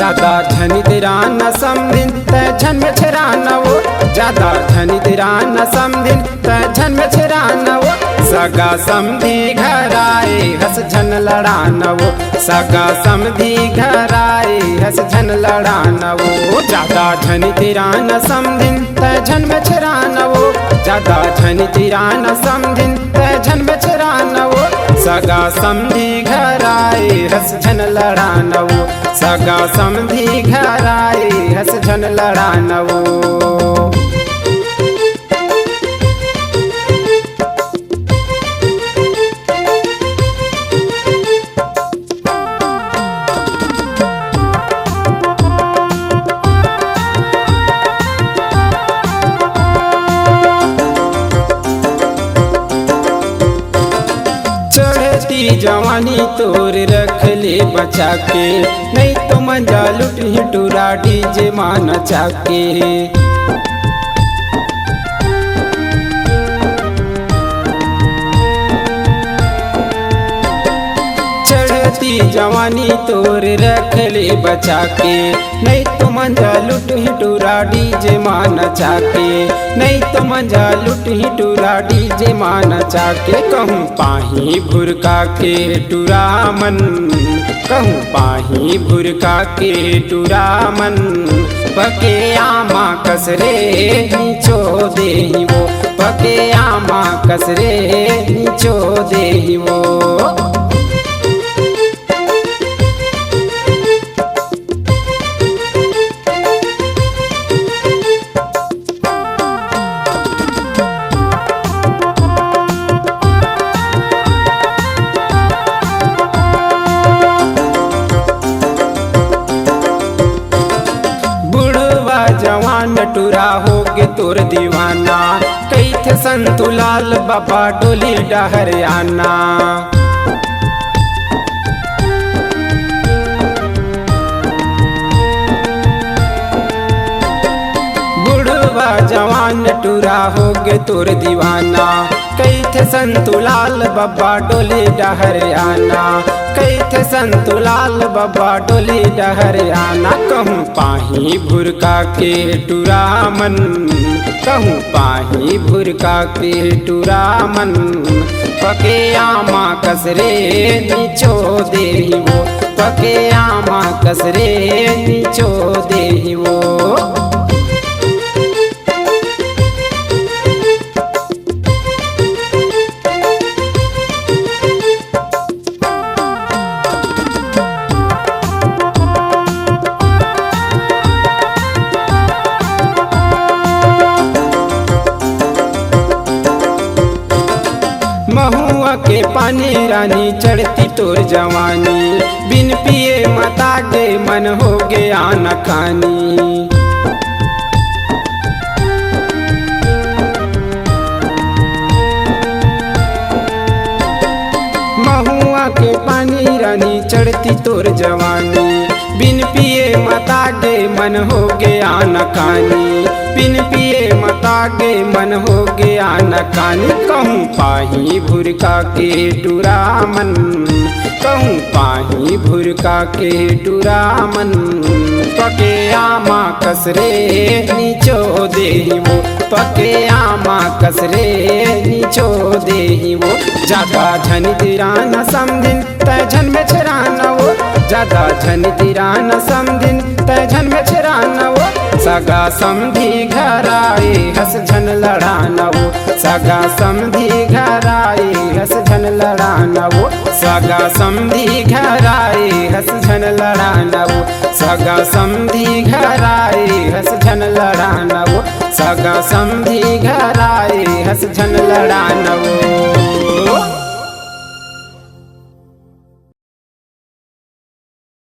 ज्यादा झनी तेरा न समधिन त झन में छेरा न वो ज्यादा झनी तेरा न समधिन त झन में छेरा न वो सगा समधी घर आए हस झन लड़ा न वो सगा समधी घर आए हस झन लड़ा न वो ज्यादा झनी तेरा न समधिन त झन में छेरा न वो ज्यादा झनी तेरा न समधिन त झन में छेरा न वो सगा समधी घर आए हस झन लड़ा न वो सगा समधी घर आए हस झन लड़ा न वो। जवानी तोर रख ले बचा के नहीं तो मंजा लुट ही टूरा डीजे मान चाके चढ़ती जवानी तोर रख ले बचा के नहीं तो मंजा लुट ही टूरा डीजे मान चाके नहीं तो मंजा लुट ही टूरा डीजे मान चाके कहूँ पाही भुरका के टूरा मन कहूँ पाही भुरका के टूरा मन पके आमा कसरे नीचो दे वो पके आमा कसरे नीचो दे वो। जवान टूरा होगे तोर दीवाना कई थे संतुलाल बाबा डोली डहरियाना बुढ़वा जवान टूरा होगे तोर दीवाना कई थे संतुलाल बाबा डोली डहरियाना कई थे संतुलाल बाबा डोली डहरियाना कहूँ पाही भुरका के टूरा मन कहूँ पाही भुरका के टूरा मन पके आमा कसरे नीचो दे वो पके आमा कसरे नीचो दे वो। महुआ के पानी रानी चढ़ती तोर जवानी बिन पिए मता गे मन हो गया न खानी महुआ के पानी रानी चढ़ती तोर जवानी बिन पिए मता गे मन हो गया न खानी बिन पिए मता गे मन हो गया न कानी कहूँ पाही भुरका के टूरा मन कहूँ पाही भुरका के टूरा मन पके आमा कसरे नीचो दे वो पके आमा कसरे नीचो दे वो ज्यादा झन तेरा न समधिन त झन में छेरा न वो ज्यादा झन तेरा न समधिन त झन में छेरा न वो सगा समधी घर आए हस झन लड़ा न वो सगा समधी घर आए हस झन लड़ा न वो सगा समधी घर आए हस झन लड़ा न वो सगा समधी घर आए हस झन लड़ा न वो सगा समधी घर आए हस झन लड़ा न वो।